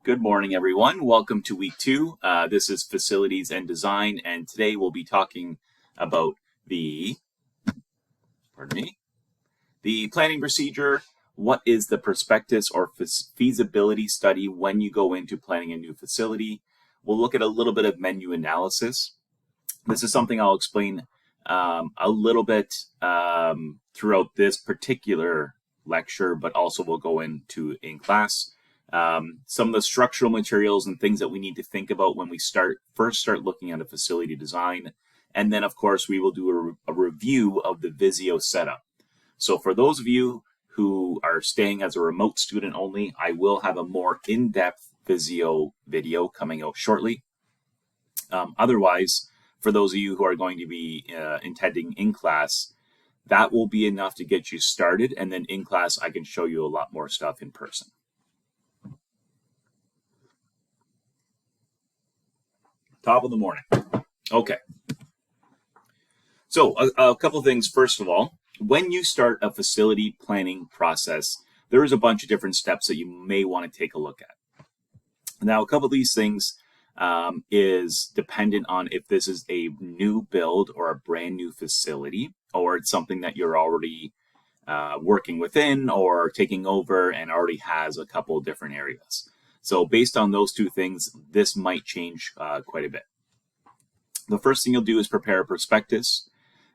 Good morning, everyone. Welcome to week 2. This is facilities and design, and today we'll be talking about the planning procedure. What is the prospectus or feasibility study when you go into planning a new facility? We'll look at a little bit of menu analysis. This is something I'll explain a little bit throughout this particular lecture, but also we'll go into in class. Some of the structural materials and things that we need to think about when we first start looking at a facility design. And then, of course, we will do a review of the Visio setup. So for those of you who are staying as a remote student only, I will have a more in-depth Visio video coming out shortly. Otherwise, for those of you who are going to be attending in class, that will be enough to get you started. And then in class, I can show you a lot more stuff in person. Top of the morning. Okay. So a couple of things. First of all, when you start a facility planning process, there is a bunch of different steps that you may want to take a look at. Now, a couple of these things is dependent on if this is a new build or a brand new facility, or it's something that you're already working within or taking over and already has a couple of different areas. So based on those two things, this might change quite a bit. The first thing you'll do is prepare a prospectus.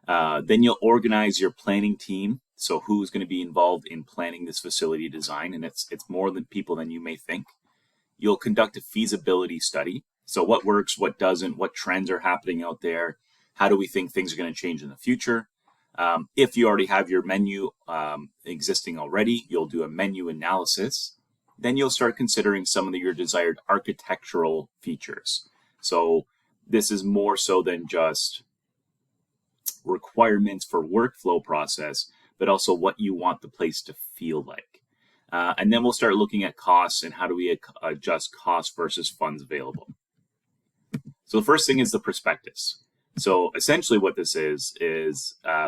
Then you'll organize your planning team. So who's going to be involved in planning this facility design? And it's more than people than you may think. You'll conduct a feasibility study. So what works, what doesn't, what trends are happening out there? How do we think things are going to change in the future? If you already have your menu existing already, you'll do a menu analysis. Then you'll start considering some of your desired architectural features. So this is more so than just requirements for workflow process, but also what you want the place to feel like. And then we'll start looking at costs and how do we adjust cost versus funds available. So the first thing is the prospectus. So essentially what this is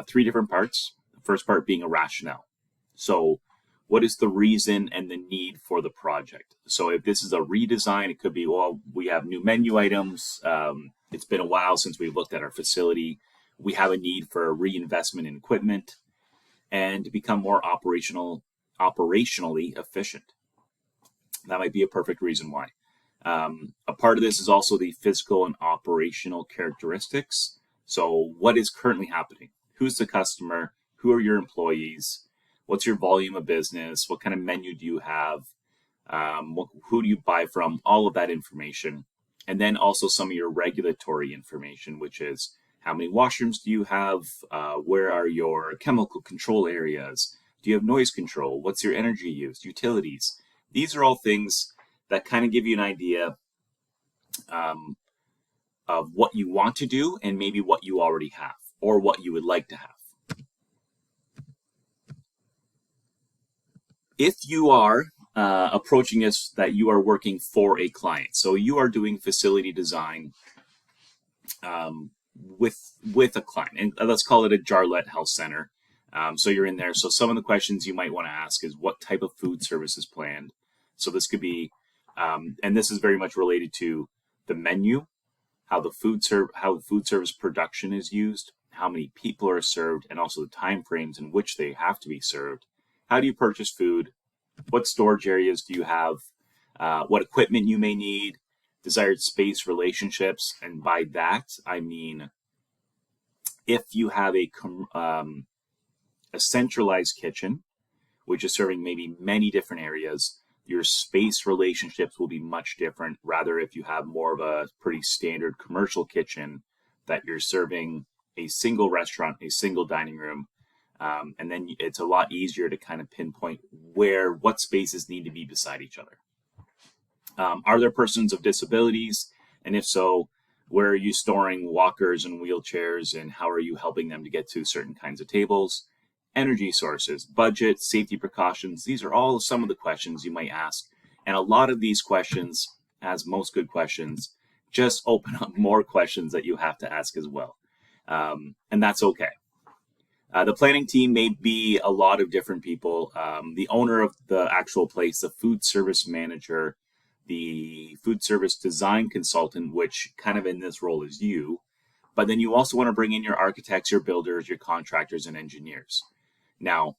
3 different parts. The first part being a rationale. So what is the reason and the need for the project? So if this is a redesign, it could be, well, we have new menu items. It's been a while since we've looked at our facility. We have a need for a reinvestment in equipment and to become more operationally efficient. That might be a perfect reason why. A part of this is also the physical and operational characteristics. So what is currently happening? Who's the customer? Who are your employees? What's your volume of business? What kind of menu do you have? Who do you buy from? All of that information. And then also some of your regulatory information, which is how many washrooms do you have? Where are your chemical control areas? Do you have noise control? What's your energy use? Utilities? These are all things that kind of give you an idea of what you want to do and maybe what you already have or what you would like to have. If you are approaching this that you are working for a client, so you are doing facility design with a client, and let's call it a Jarlette Health Center. So you're in there. So some of the questions you might want to ask is what type of food service is planned. So this could be, and this is very much related to the menu, how the food service production is used, how many people are served, and also the time frames in which they have to be served. How do you purchase food? What storage areas do you have? What equipment you may need? Desired space relationships. And by that, I mean, if you have a centralized kitchen, which is serving maybe many different areas, your space relationships will be much different. Rather, if you have more of a pretty standard commercial kitchen that you're serving a single restaurant, a single dining room, and then it's a lot easier to kind of pinpoint what spaces need to be beside each other. Are there persons of disabilities? And if so, where are you storing walkers and wheelchairs, and how are you helping them to get to certain kinds of tables? Energy sources, budget, safety precautions. These are all some of the questions you might ask. And a lot of these questions, as most good questions, just open up more questions that you have to ask as well. And that's okay. The planning team may be a lot of different people. The owner of the actual place, the food service manager, the food service design consultant, which kind of in this role is you, but then you also want to bring in your architects, your builders, your contractors, and engineers. Now,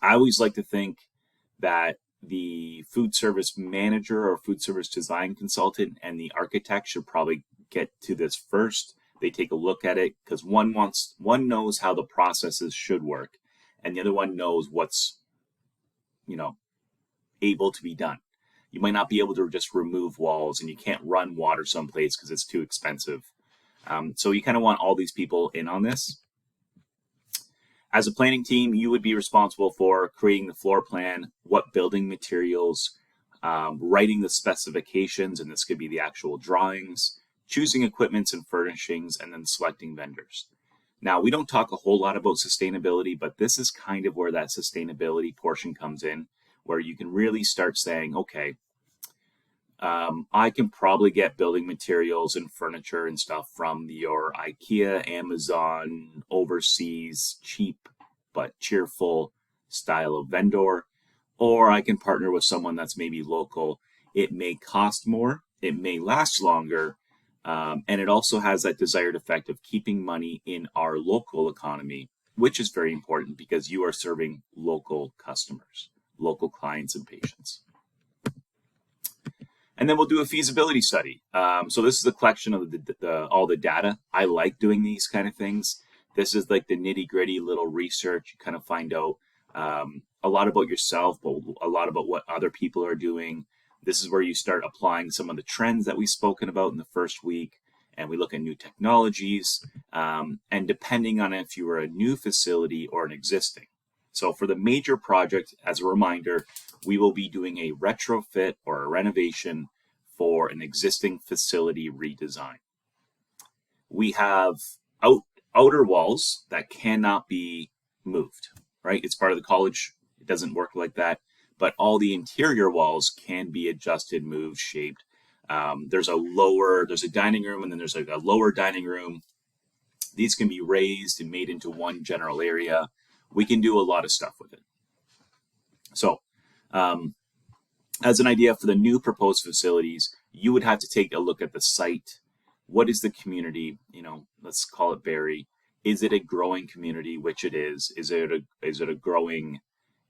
I always like to think that the food service manager or food service design consultant and the architect should probably get to this first. They take a look at it because one knows how the processes should work, and the other one knows what's, able to be done. You might not be able to just remove walls, and you can't run water someplace because it's too expensive. So you kind of want all these people in on this. As a planning team, you would be responsible for creating the floor plan, what building materials, writing the specifications, and this could be the actual drawings, choosing equipments and furnishings, and then selecting vendors. Now, we don't talk a whole lot about sustainability, but this is kind of where that sustainability portion comes in, where you can really start saying, okay, I can probably get building materials and furniture and stuff from your IKEA, Amazon, overseas, cheap but cheerful style of vendor, or I can partner with someone that's maybe local. It may cost more, it may last longer, and it also has that desired effect of keeping money in our local economy, which is very important because you are serving local customers, local clients and patients. And then we'll do a feasibility study. So this is a collection of all the data. I like doing these kind of things. This is like the nitty gritty little research. You kind of find out a lot about yourself, but a lot about what other people are doing. This is where you start applying some of the trends that we've spoken about in the first week. And we look at new technologies. And depending on if you are a new facility or an existing. So for the major project, as a reminder, we will be doing a retrofit or a renovation for an existing facility redesign. We have outer walls that cannot be moved, right? It's part of the college. It doesn't work like that. But all the interior walls can be adjusted, moved, shaped. There's a dining room, and then there's like a lower dining room. These can be raised and made into one general area. We can do a lot of stuff with it. So, as an idea for the new proposed facilities, you would have to take a look at the site. What is the community? Let's call it Barrie. Is it a growing community, which it is? Is it a growing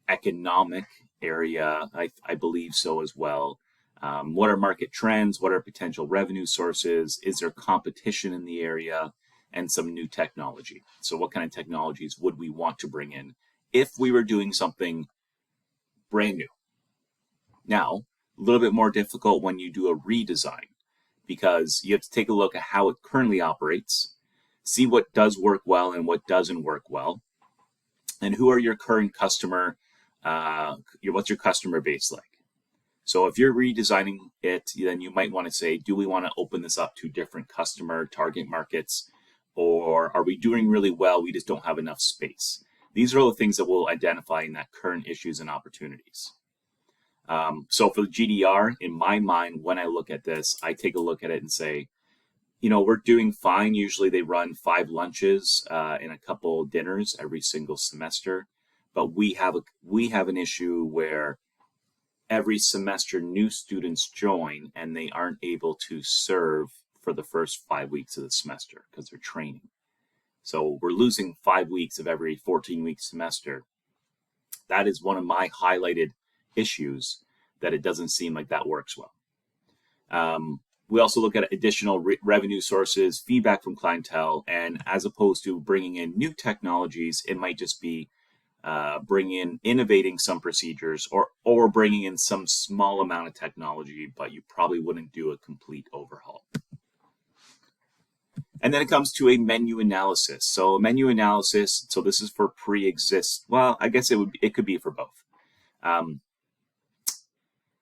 economic area? I believe so as well. What are market trends? What are potential revenue sources? Is there competition in the area? And some new technology. So what kind of technologies would we want to bring in if we were doing something brand new? Now, a little bit more difficult when you do a redesign, because you have to take a look at how it currently operates, see what does work well and what doesn't work well, and who are your current customer, what's your customer base like? So if you're redesigning it, then you might want to say, do we want to open this up to different customer target markets? Or are we doing really well, we just don't have enough space? These are all the things that we'll identify in that current issues and opportunities. So for the GDR, in my mind, when I look at this, I take a look at it and say, we're doing fine. Usually they run 5 lunches and a couple dinners every single semester. But we have an issue where every semester new students join and they aren't able to serve for the first 5 weeks of the semester because they're training. So we're losing 5 weeks of every 14-week semester. That is one of my highlighted issues, that it doesn't seem like that works well. We also look at additional revenue sources, feedback from clientele, and as opposed to bringing in new technologies, it might just be innovating some procedures or bringing in some small amount of technology, but you probably wouldn't do a complete overhaul. And then it comes to a menu analysis. So a menu analysis, so this is for well, I guess it could be for both.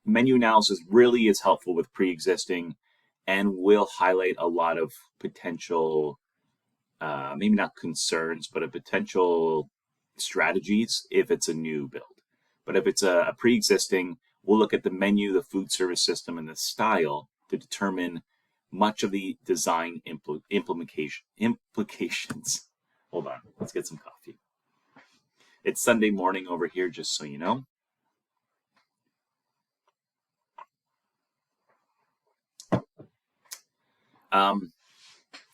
Menu analysis really is helpful with pre-existing and will highlight a lot of potential, maybe not concerns, but a potential strategies if it's a new build. But if it's a pre-existing, we'll look at the menu, the food service system, and the style to determine much of the design implications. Hold on, let's get some coffee. It's Sunday morning over here, just so you know.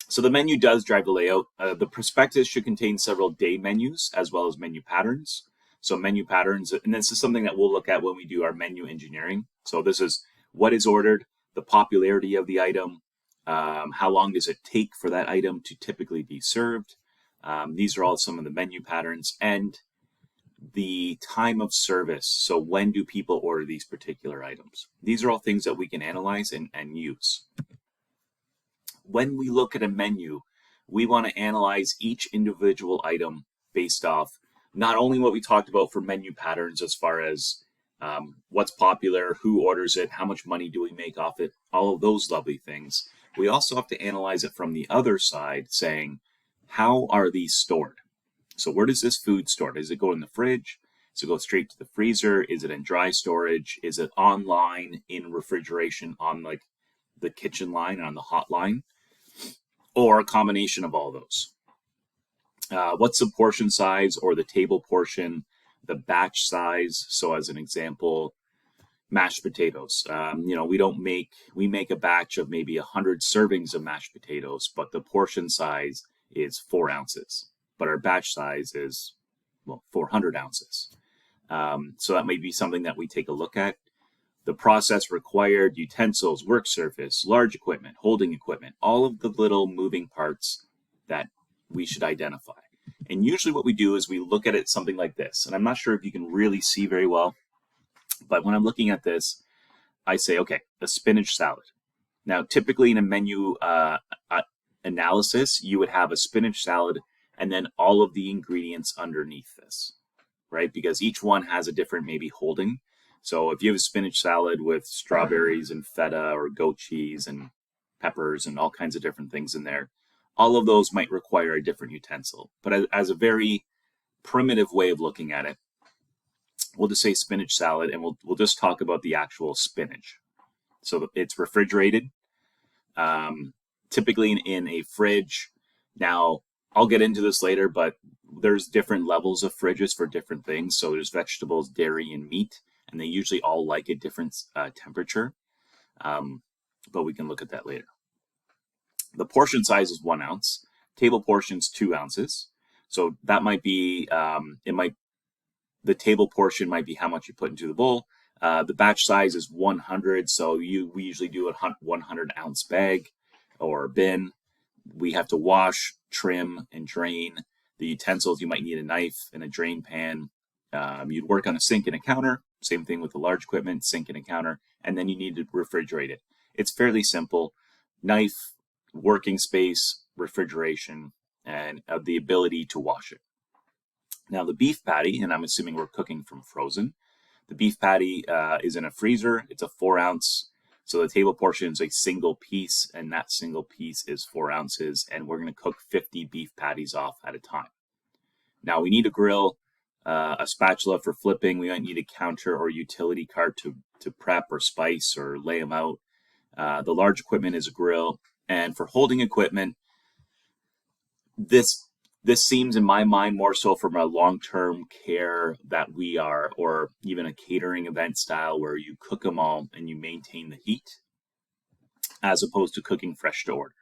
So the menu does drive the layout. The prospectus should contain several day menus as well as menu patterns. So menu patterns, and this is something that we'll look at when we do our menu engineering. So this is what is ordered, the popularity of the item, how long does it take for that item to typically be served. These are all some of the menu patterns, and the time of service. So when do people order these particular items? These are all things that we can analyze and use. When we look at a menu, we want to analyze each individual item based off not only what we talked about for menu patterns as far as what's popular, who orders it, how much money do we make off it, all of those lovely things. We also have to analyze it from the other side, saying, how are these stored? So where does this food store? Does it go in the fridge? Does it go straight to the freezer? Is it in dry storage? Is it online in refrigeration on like the kitchen line, on the hot line? Or a combination of all those? What's the portion size or the table portion, the batch size? So as an example, mashed potatoes. We make a batch of maybe 100 servings of mashed potatoes, but the portion size is 4 ounces. But our batch size is, 400 ounces. So that may be something that we take a look at. The process required, utensils, work surface, large equipment, holding equipment, all of the little moving parts that we should identify. And usually what we do is we look at it something like this. And I'm not sure if you can really see very well, but when I'm looking at this, I say, okay, a spinach salad. Now, typically in a menu analysis, you would have a spinach salad and then all of the ingredients underneath this, right? Because each one has a different maybe holding. So if you have a spinach salad with strawberries and feta or goat cheese and peppers and all kinds of different things in there, all of those might require a different utensil. But as a very primitive way of looking at it, we'll just say spinach salad, and we'll just talk about the actual spinach. So it's refrigerated, typically in a fridge. Now, I'll get into this later, but there's different levels of fridges for different things. So there's vegetables, dairy, and meat, and they usually all like a different temperature. But we can look at that later. The portion size is 1 ounce. Table portion's 2 ounces. So that might be, the table portion might be how much you put into the bowl. The batch size is 100. So we usually do a 100 ounce bag or bin. We have to wash, trim, and drain the utensils. You might need a knife and a drain pan. You'd work on a sink and a counter. Same thing with the large equipment, sink and a counter. And then you need to refrigerate it. It's fairly simple. Knife, working space, refrigeration, and the ability to wash it. Now the beef patty, and I'm assuming we're cooking from frozen. The beef patty is in a freezer. It's a 4 ounce. So the table portion is a single piece, and that single piece is 4 ounces, and we're going to cook 50 beef patties off at a time. Now we need a grill, a spatula for flipping. We might need a counter or utility cart to prep or spice or lay them out. The large equipment is a grill, and for holding equipment, this seems in my mind more so from a long-term care that we are, or even a catering event style where you cook them all and you maintain the heat, as opposed to cooking fresh to order.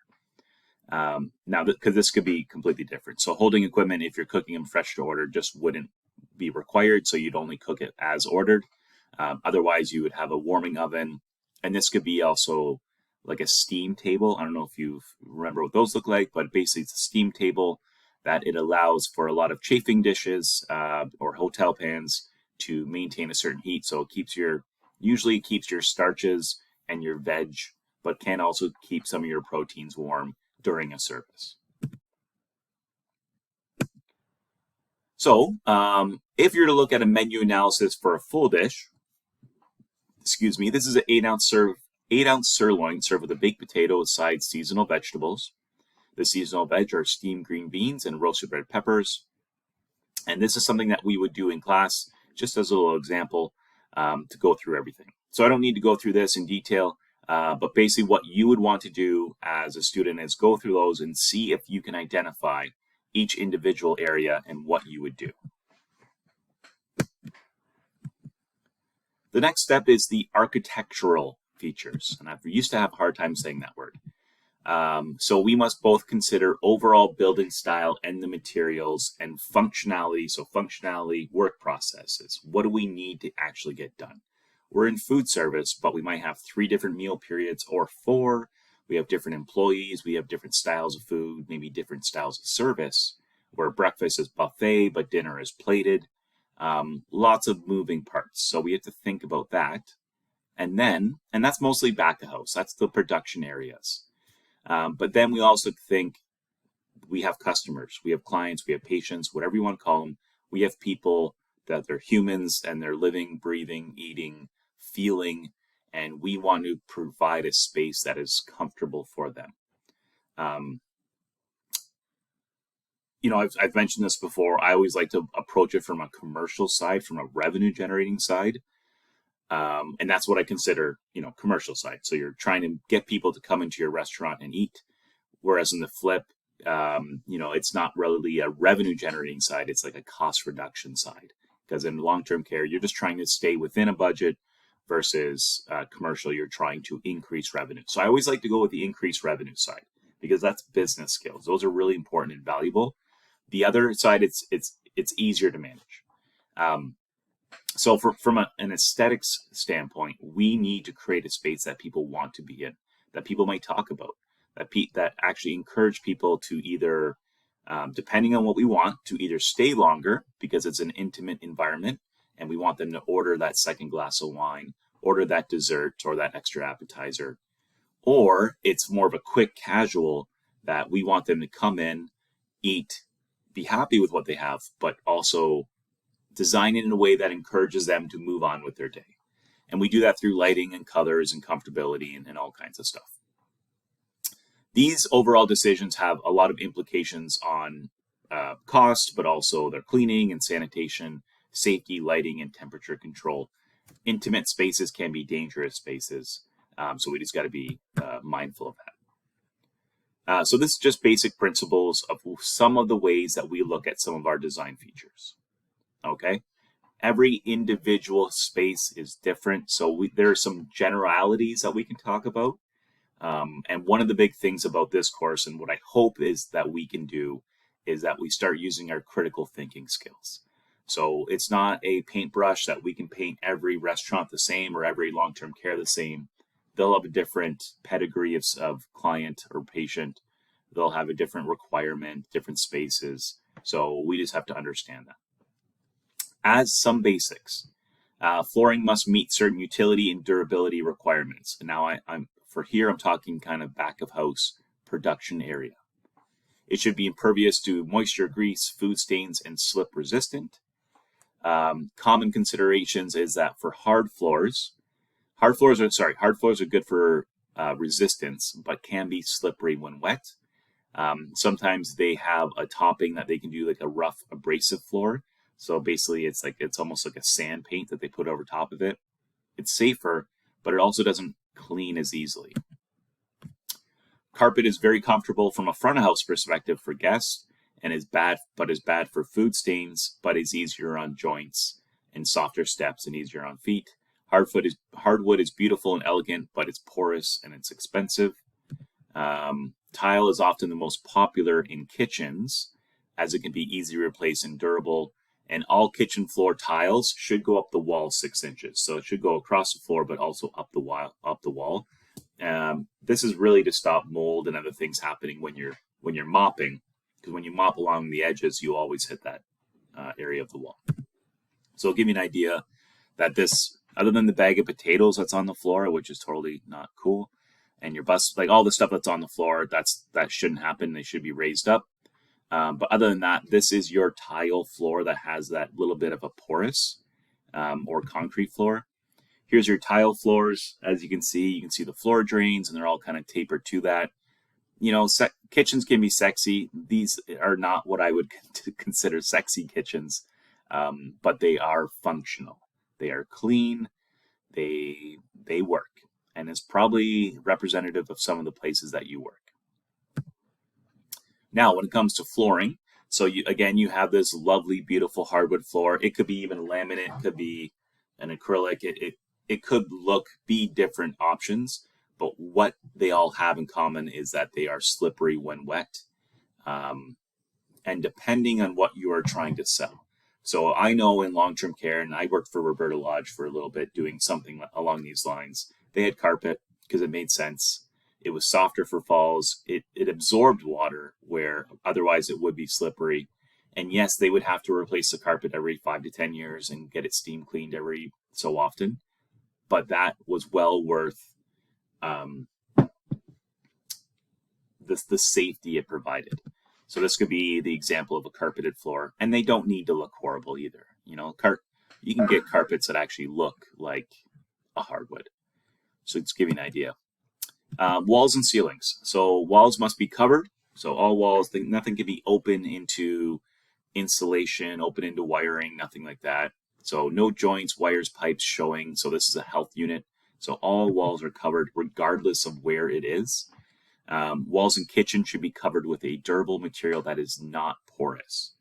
Now, because this could be completely different. So holding equipment, if you're cooking them fresh to order, just wouldn't be required. So you'd only cook it as ordered. Otherwise, you would have a warming oven. And this could be also like a steam table. I don't know if you remember what those look like, but basically it's a steam table that it allows for a lot of chafing dishes or hotel pans to maintain a certain heat. So it usually keeps your starches and your veg, but can also keep some of your proteins warm during a service. So if you're to look at a menu analysis for a full dish, this is an 8-ounce sirloin served with a baked potato with side seasonal vegetables. The seasonal veg are steamed green beans and roasted red peppers. And this is something that we would do in class, just as a little example, to go through everything. So I don't need to go through this in detail, but basically what you would want to do as a student is go through those and see if you can identify each individual area and what you would do. The next step is the architectural features, and I used to have a hard time saying that word. So we must both consider overall building style and the materials and functionality. So functionality, work processes. What do we need to actually get done? We're in food service, but we might have 3 different meal periods or 4. We have different employees. We have different styles of food, maybe different styles of service, where breakfast is buffet, but dinner is plated. Lots of moving parts. So we have to think about that. And that's mostly back of house. That's the production areas. But then we also think we have customers, we have clients, we have patients, whatever you want to call them. We have people that they're humans and they're living, breathing, eating, feeling, and we want to provide a space that is comfortable for them. I've mentioned this before. I always like to approach it from a commercial side, from a revenue generating side. And that's what I consider, commercial side. So you're trying to get people to come into your restaurant and eat. Whereas in the flip, it's not really a revenue generating side. It's like a cost reduction side. Because in long-term care, you're just trying to stay within a budget versus commercial, you're trying to increase revenue. So I always like to go with the increased revenue side because that's business skills. Those are really important and valuable. The other side, it's easier to manage. So from an aesthetics standpoint, we need to create a space that people want to be in, that people might talk about, that actually encourage people to either, depending on what we want, to either stay longer because it's an intimate environment and we want them to order that second glass of wine, order that dessert or that extra appetizer, or it's more of a quick casual that we want them to come in, eat, be happy with what they have, but also design it in a way that encourages them to move on with their day. And we do that through lighting and colors and comfortability and all kinds of stuff. These overall decisions have a lot of implications on cost, but also their cleaning and sanitation, safety, lighting, and temperature control. Intimate spaces can be dangerous spaces, so we just got to be mindful of that. So this is just basic principles of some of the ways that we look at some of our design features. Okay, every individual space is different, so there are some generalities that we can talk about. And one of the big things about this course, and what I hope is that we can do, is that we start using our critical thinking skills. So it's not a paintbrush that we can paint every restaurant the same or every long-term care the same. They'll have a different pedigree of client or patient. They'll have a different requirement, different spaces. So we just have to understand that. As some basics, flooring must meet certain utility and durability requirements. And now I'm talking kind of back of house production area. It should be impervious to moisture, grease, food stains, and slip resistant. Common considerations is that for hard floors are good for resistance, but can be slippery when wet. Sometimes they have a topping that they can do like a rough abrasive floor. So basically it's almost like a sand paint that they put over top of it. It's safer, but it also doesn't clean as easily. Carpet is very comfortable from a front of house perspective for guests and is bad for food stains, but is easier on joints and softer steps and easier on feet. Hardwood is beautiful and elegant, but it's porous and it's expensive. Tile is often the most popular in kitchens as it can be easily replaced and durable. And all kitchen floor tiles should go up the wall 6 inches. So it should go across the floor, but also up the wall. This is really to stop mold and other things happening when you're mopping, because when you mop along the edges, you always hit that area of the wall. So it'll give you an idea that this, other than the bag of potatoes that's on the floor, which is totally not cool, and your bus, like all the stuff that's on the floor, that shouldn't happen. They should be raised up. But other than that, this is your tile floor that has that little bit of a porous or concrete floor. Here's your tile floors. As you can see the floor drains and they're all kind of tapered to that. Kitchens can be sexy. These are not what I would consider sexy kitchens, but they are functional. They are clean. They work. And it's probably representative of some of the places that you work. Now, when it comes to flooring, so you have this lovely, beautiful hardwood floor. It could be even laminate, it could be an acrylic. It could be different options, but what they all have in common is that they are slippery when wet, and depending on what you are trying to sell. So I know in long-term care, and I worked for Roberta Lodge for a little bit doing something along these lines, they had carpet because it made sense. It was softer for falls. It absorbed water where otherwise it would be slippery. And yes, they would have to replace the carpet every 5 to 10 years and get it steam cleaned every so often. But that was well worth the safety it provided. So this could be the example of a carpeted floor, and they don't need to look horrible either. You know, you can get carpets that actually look like a hardwood. So it's giving an idea. Walls and ceilings. So walls must be covered. So all walls, nothing can be open into insulation, open into wiring, nothing like that. So no joints, wires, pipes showing. So this is a health unit. So all walls are covered regardless of where it is. Walls in kitchen should be covered with a durable material that is not porous.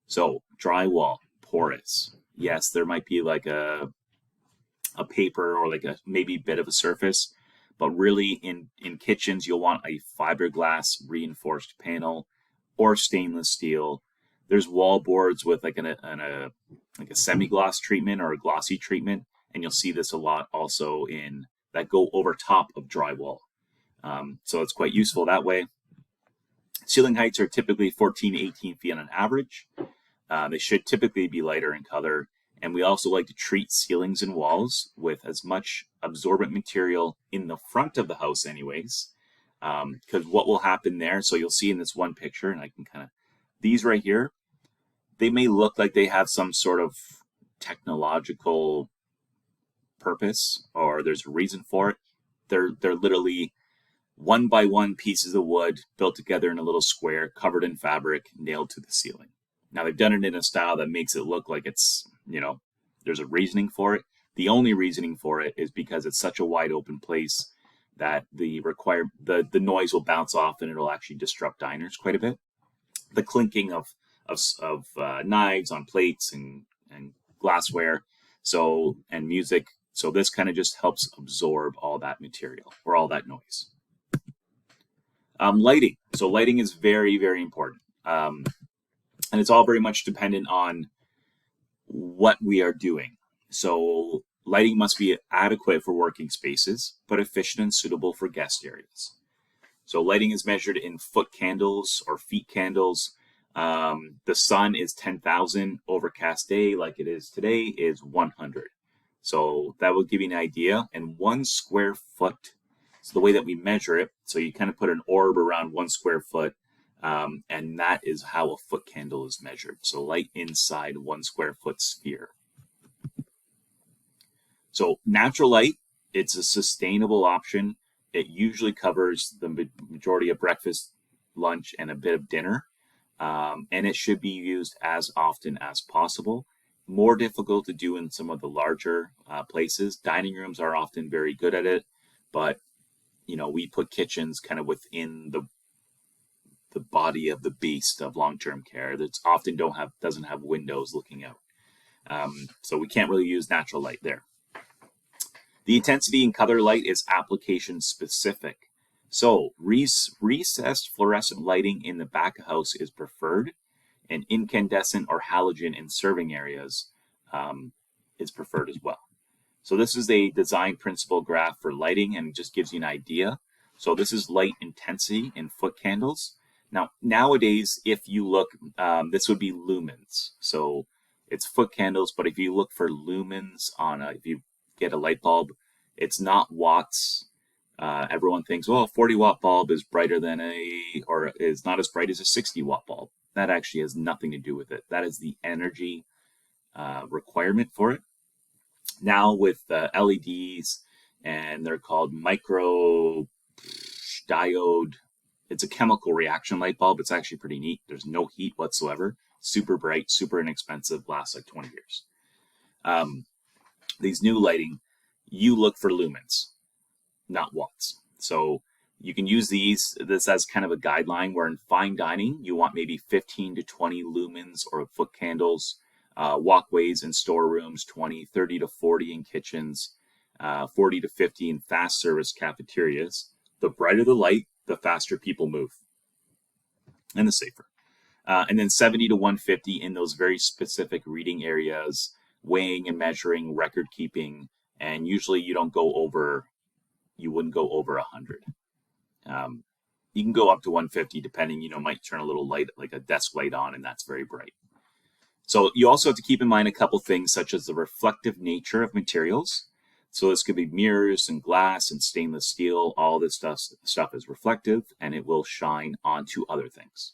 So drywall, porous. Yes, there might be like a paper or like a maybe bit of a surface, but really in kitchens you'll want a fiberglass reinforced panel or stainless steel. There's wall boards with like a semi-gloss treatment or a glossy treatment, and you'll see this a lot also in that go over top of drywall. So it's quite useful that way. Ceiling heights are typically 14 to 18 feet on an average. They should typically be lighter in color. And we also like to treat ceilings and walls with as much absorbent material in the front of the house anyways. Because what will happen there, so you'll see in this one picture, and I can these right here, they may look like they have some sort of technological purpose or there's a reason for it. They're literally 1 by 1 pieces of wood built together in a little square, covered in fabric, nailed to the ceiling. Now they've done it in a style that makes it look like it's, there's a reasoning for it. The only reasoning for it is because it's such a wide open place that the noise will bounce off and it'll actually disrupt diners quite a bit. The clinking of knives on plates and glassware, and music. So this kind of just helps absorb all that material or all that noise. Lighting. So lighting is very, very important. And it's all very much dependent on what we are doing. So lighting must be adequate for working spaces, but efficient and suitable for guest areas. So lighting is measured in foot candles or feet candles. The sun is 10,000. Overcast day, like it is today, is 100. So that will give you an idea. And 1 square foot, so the way that we measure it, so you kind of put an orb around 1 square foot, and that is how a foot candle is measured. So light inside 1 square foot sphere. So natural light, it's a sustainable option. It usually covers the majority of breakfast, lunch, and a bit of dinner. And it should be used as often as possible. More difficult to do in some of the larger places. Dining rooms are often very good at it, but we put kitchens kind of within the body of the beast of long-term care that often doesn't have windows looking out. So we can't really use natural light there. The intensity in color light is application specific. So recessed fluorescent lighting in the back of house is preferred, and incandescent or halogen in serving areas is preferred as well. So this is a design principle graph for lighting and just gives you an idea. So this is light intensity in foot candles. Now, nowadays, if you look, this would be lumens. So it's foot candles, but if you look for lumens if you get a light bulb, it's not watts. Everyone thinks, well, a 40-watt bulb is brighter than or is not as bright as a 60-watt bulb. That actually has nothing to do with it. That is the energy requirement for it. Now with LEDs, and they're called micro diode. It's a chemical reaction light bulb. It's actually pretty neat. There's no heat whatsoever. Super bright, super inexpensive, lasts like 20 years. These new lighting, you look for lumens, not watts. So you can use this as kind of a guideline where in fine dining, you want maybe 15 to 20 lumens or foot candles, walkways in storerooms, 20, 30 to 40 in kitchens. 40 to 50 in fast service cafeterias. The brighter the light, the faster people move, and the safer. And then 70 to 150 in those very specific reading areas, weighing and measuring, record keeping, and usually you wouldn't go over 100. You can go up to 150 depending, might turn a little light, like a desk light on, and that's very bright. So you also have to keep in mind a couple things such as the reflective nature of materials. So this could be mirrors and glass and stainless steel. All this stuff is reflective and it will shine onto other things.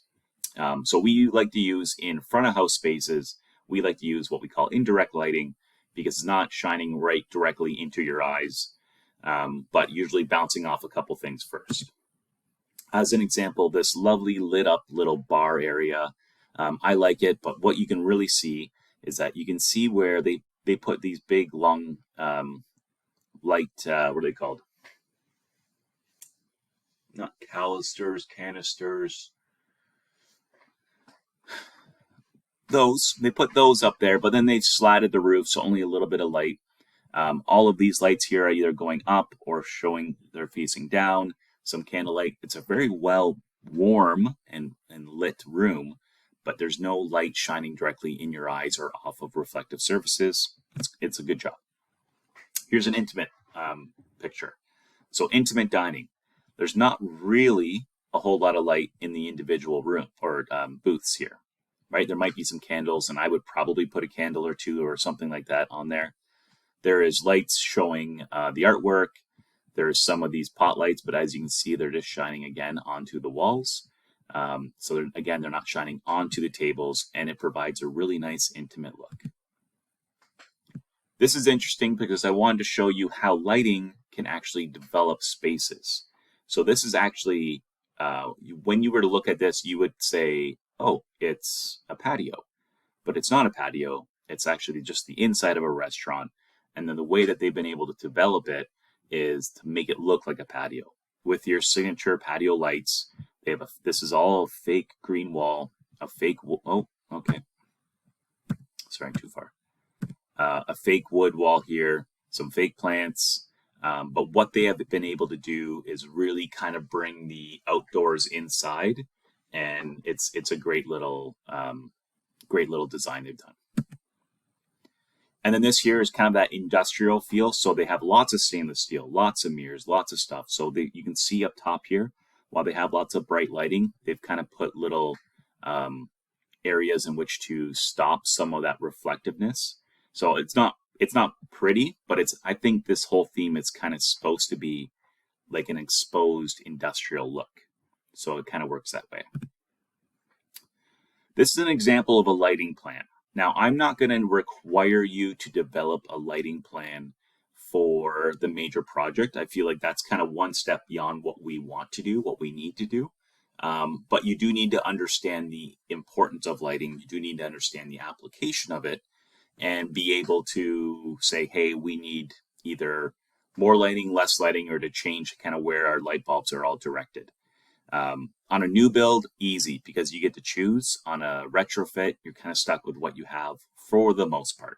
So we like to use in front of house spaces, we like to use what we call indirect lighting because it's not shining right directly into your eyes, but usually bouncing off a couple things first. As an example, this lovely lit up little bar area, I like it, but what you can really see is that you can see where they put these big long light, what are they called? Not canisters. They put those up there, but then they've slatted the roof, so only a little bit of light. All of these lights here are either going up or showing they're facing down. Some candlelight. It's a very well warm and lit room, but there's no light shining directly in your eyes or off of reflective surfaces. It's a good job. Here's an intimate picture. So intimate dining. There's not really a whole lot of light in the individual room or booths here, right? There might be some candles, and I would probably put a candle or two or something like that on there. There is lights showing the artwork. There's some of these pot lights, but as you can see, they're just shining again onto the walls. So they're not shining onto the tables, and it provides a really nice intimate look. This is interesting because I wanted to show you how lighting can actually develop spaces. So this is actually, when you were to look at this, you would say, oh, it's a patio. But it's not a patio. It's actually just the inside of a restaurant. And then the way that they've been able to develop it is to make it look like a patio. With your signature patio lights, this is all a fake green wall, sorry, too far. A fake wood wall here, some fake plants. But what they have been able to do is really kind of bring the outdoors inside, and it's a great little design they've done. And then this here is kind of that industrial feel. So they have lots of stainless steel, lots of mirrors, lots of stuff. So you can see up top here, while they have lots of bright lighting, they've kind of put little areas in which to stop some of that reflectiveness. So it's not pretty, but I think this whole theme is kind of supposed to be like an exposed industrial look. So it kind of works that way. This is an example of a lighting plan. Now, I'm not going to require you to develop a lighting plan for the major project. I feel like that's kind of one step beyond what we want to do, what we need to do. But you do need to understand the importance of lighting. You do need to understand the application of it and be able to say, hey, we need either more lighting, less lighting, or to change kind of where our light bulbs are all directed. On a new build, easy, because you get to choose. On a retrofit, you're kind of stuck with what you have for the most part.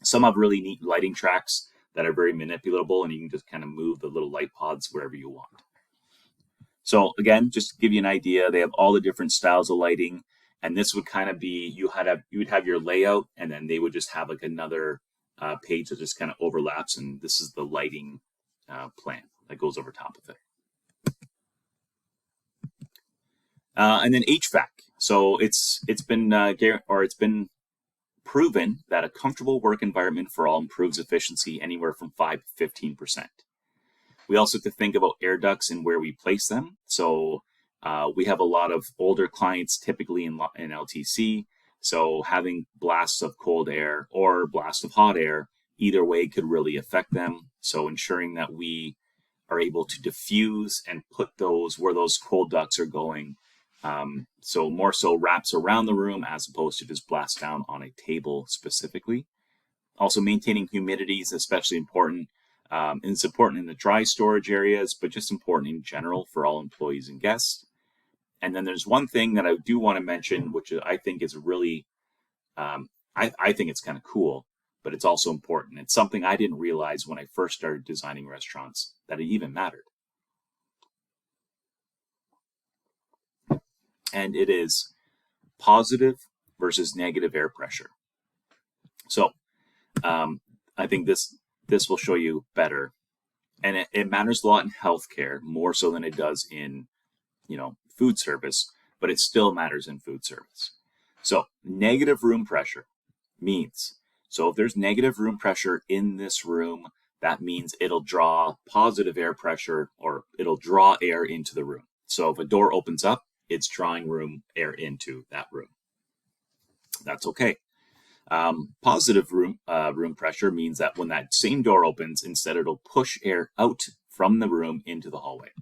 Some have really neat lighting tracks that are very manipulatable, and you can just kind of move the little light pods wherever you want. So again, just to give you an idea, they have all the different styles of lighting, and this would kind of be, you would have your layout, and then they would just have like another page that just kind of overlaps, and this is the lighting plan that goes over top of it. And then HVAC. So it's been proven that a comfortable work environment for all improves efficiency anywhere from 5 to 15%. We also have to think about air ducts and where we place them. So we have a lot of older clients typically in LTC. So having blasts of cold air or blasts of hot air, either way could really affect them. So ensuring that we are able to diffuse and put those where those cold ducts are going. So more so wraps around the room as opposed to just blast down on a table specifically. Also maintaining humidity is especially important. And it's important in the dry storage areas, but just important in general for all employees and guests. And then there's one thing that I do want to mention, which I think is really, I think it's kind of cool, but it's also important. It's something I didn't realize when I first started designing restaurants that it even mattered. And it is positive versus negative air pressure. So I think this will show you better. And it matters a lot in healthcare, more so than it does in, food service, but it still matters in food service. So negative room pressure means, so if there's negative room pressure in this room, that means it'll draw positive air pressure, or it'll draw air into the room. So if a door opens up, it's drawing room air into that room. That's okay. Positive room pressure means that when that same door opens, instead it'll push air out from the room into the hallway.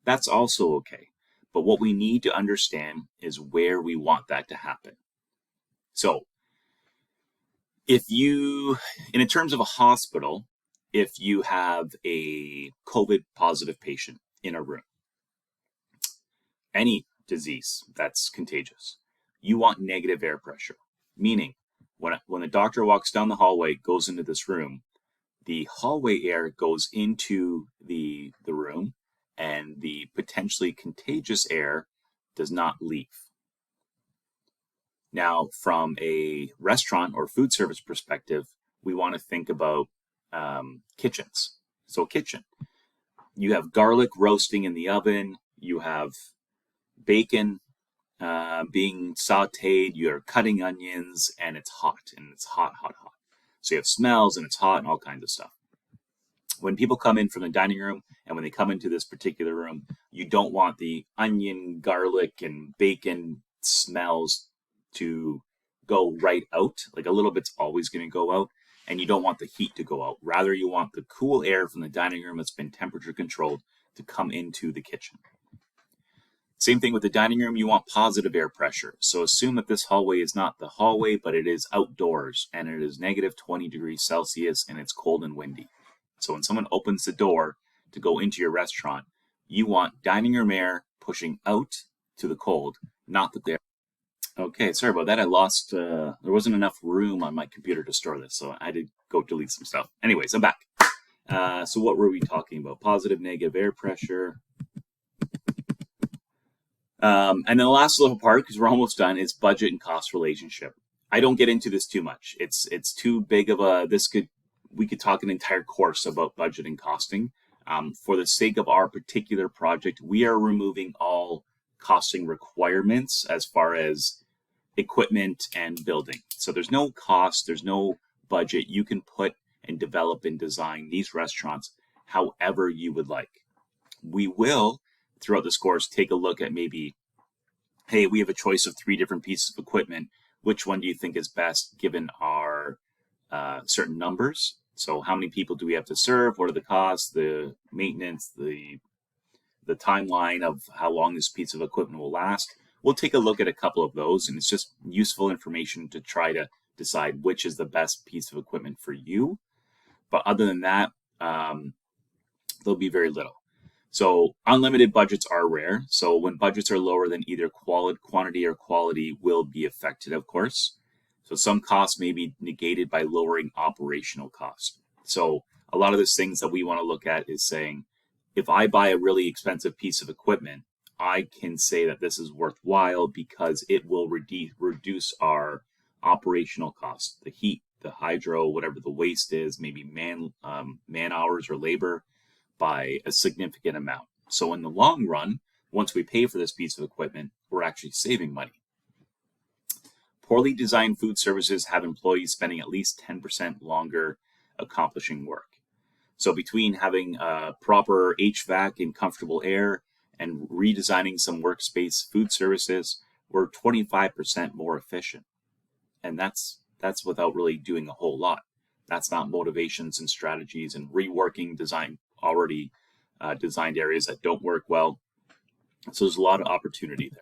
That's also okay. But what we need to understand is where we want that to happen. So in terms of a hospital, if you have a COVID positive patient in a room, any disease that's contagious, you want negative air pressure, meaning when the doctor walks down the hallway, goes into this room, the hallway air goes into the room, and the potentially contagious air does not leave. Now, from a restaurant or food service perspective, we want to think about kitchens. So a kitchen, you have garlic roasting in the oven, you have bacon being sauteed, you're cutting onions, and it's hot, hot. So you have smells, and it's hot, and all kinds of stuff. When people come in from the dining room, and when they come into this particular room, you don't want the onion, garlic, and bacon smells to go right out. Like a little bit's always going to go out, and you don't want the heat to go out. Rather, you want the cool air from the dining room that's been temperature controlled to come into the kitchen. Same thing with the dining room, you want positive air pressure. So assume that this hallway is not the hallway, but it is outdoors, and it is negative 20 degrees Celsius, and it's cold and windy. So when someone opens the door to go into your restaurant, you want dining room air pushing out to the cold, not the air. Okay, sorry about that. I lost, there wasn't enough room on my computer to store this, so I had to go delete some stuff. Anyways, I'm back. So what were we talking about? Positive, negative air pressure. And then the last little part, because we're almost done, is budget and cost relationship. I don't get into this too much. It's too big of we could talk an entire course about budget and costing. For the sake of our particular project, we are removing all costing requirements as far as equipment and building. So there's no cost, there's no budget. You can put and develop and design these restaurants however you would like. We will, throughout this course, take a look at maybe, hey, we have a choice of 3 different pieces of equipment. Which one do you think is best given our certain numbers? So how many people do we have to serve? What are the costs, the maintenance, the timeline of how long this piece of equipment will last? We'll take a look at a couple of those, and it's just useful information to try to decide which is the best piece of equipment for you. But other than that, there'll be very little. So unlimited budgets are rare. So when budgets are lower, then either quantity or quality will be affected, of course. So some costs may be negated by lowering operational cost. So a lot of these things that we want to look at is saying, if I buy a really expensive piece of equipment, I can say that this is worthwhile because it will reduce our operational costs, the heat, the hydro, whatever the waste is, maybe man hours or labor, by a significant amount. So in the long run, once we pay for this piece of equipment, we're actually saving money. Poorly designed food services have employees spending at least 10% longer accomplishing work. So between having proper HVAC and comfortable air and redesigning some workspace food services, we're 25% more efficient. And that's without really doing a whole lot. That's not motivations and strategies and reworking already designed areas that don't work well. So there's a lot of opportunity there.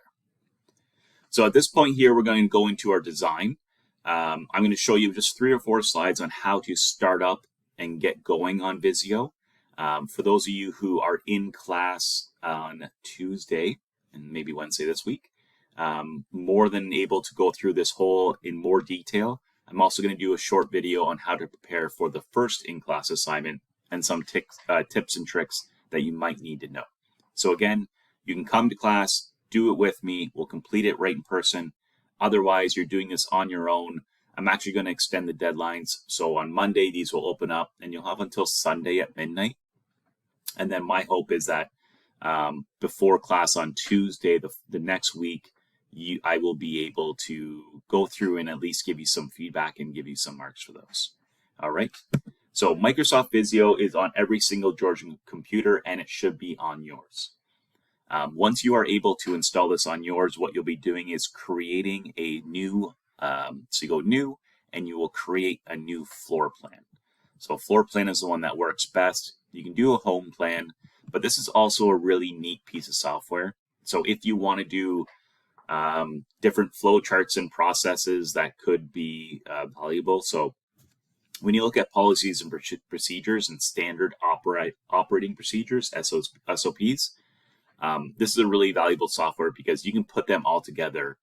So at this point here, we're going to go into our design. I'm going to show you just 3 or 4 slides on how to start up and get going on Visio. For those of you who are in class on Tuesday and maybe Wednesday this week, more than able to go through this whole in more detail. I'm also going to do a short video on how to prepare for the first in-class assignment and some tips and tricks that you might need to know. So again, you can come to class, do it with me, we'll complete it right in person. Otherwise, you're doing this on your own. I'm actually going to extend the deadlines. So on Monday, these will open up and you'll have until Sunday at midnight. And then my hope is that before class on Tuesday, the next week, I will be able to go through and at least give you some feedback and give you some marks for those. All right. So Microsoft Visio is on every single Georgian computer and it should be on yours. Once you are able to install this on yours, what you'll be doing is creating a new, so you go new and you will create a new floor plan. So a floor plan is the one that works best. You can do a home plan, but this is also a really neat piece of software. So if you want to do different flow charts and processes, that could be valuable. So when you look at policies and procedures and standard operating procedures, SOPs, this is a really valuable software because you can put them all together.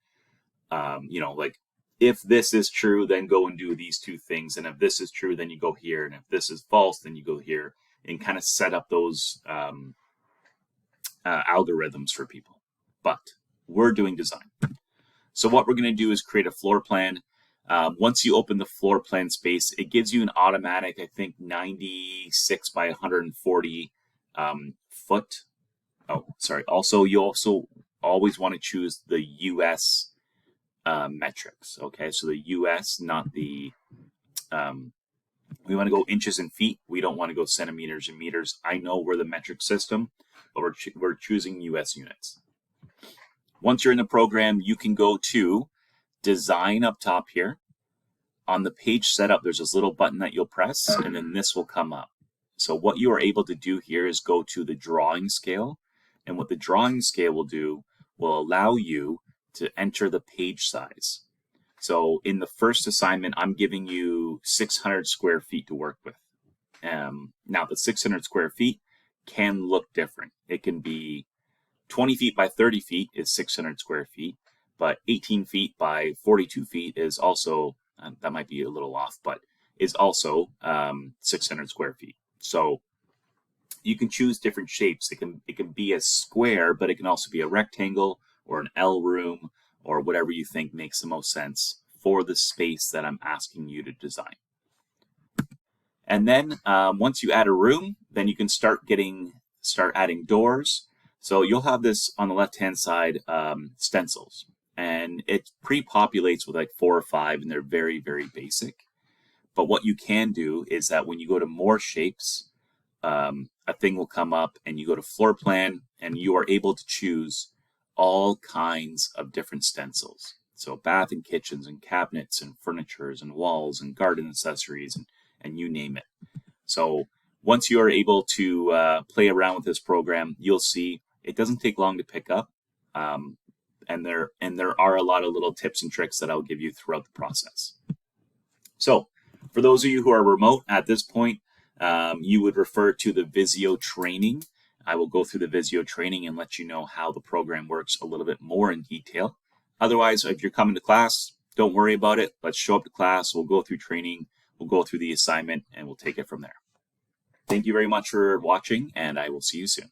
Like if this is true, then go and do these two things. And if this is true, then you go here. And if this is false, then you go here, and kind of set up those algorithms for people. But we're doing design. So what we're going to do is create a floor plan. Once you open the floor plan space, it gives you an automatic, I think, 96 by 140 foot. Oh, sorry. Also, you also always want to choose the US metrics. Okay, so the US, not the. We want to go inches and feet. We don't want to go centimeters and meters. I know we're the metric system, but we're choosing US units. Once you're in the program, you can go to Design up top here. On the page setup, there's this little button that you'll press, and then this will come up. So what you are able to do here is go to the drawing scale. And what the drawing scale will do will allow you to enter the page size. So in the first assignment, I'm giving you 600 square feet to work with. Now, the 600 square feet can look different. It can be 20 feet by 30 feet is 600 square feet, but 18 feet by 42 feet is also, that might be a little off, but is also 600 square feet. So you can choose different shapes. It can be a square, but it can also be a rectangle or an L room or whatever you think makes the most sense for the space that I'm asking you to design. And then once you add a room, then you can start adding doors. So you'll have this on the left-hand side, stencils, and it pre-populates with like 4 or 5, and they're very, very basic. But what you can do is that when you go to more shapes, a thing will come up and you go to floor plan and you are able to choose all kinds of different stencils. So bath and kitchens and cabinets and furnitures and walls and garden accessories and you name it. So once you are able to play around with this program, you'll see it doesn't take long to pick up. And there are a lot of little tips and tricks that I'll give you throughout the process. So for those of you who are remote at this point, you would refer to the Visio training. I will go through the Visio training and let you know how the program works a little bit more in detail. Otherwise, if you're coming to class, don't worry about it. Let's show up to class. We'll go through training. We'll go through the assignment and we'll take it from there. Thank you very much for watching, and I will see you soon.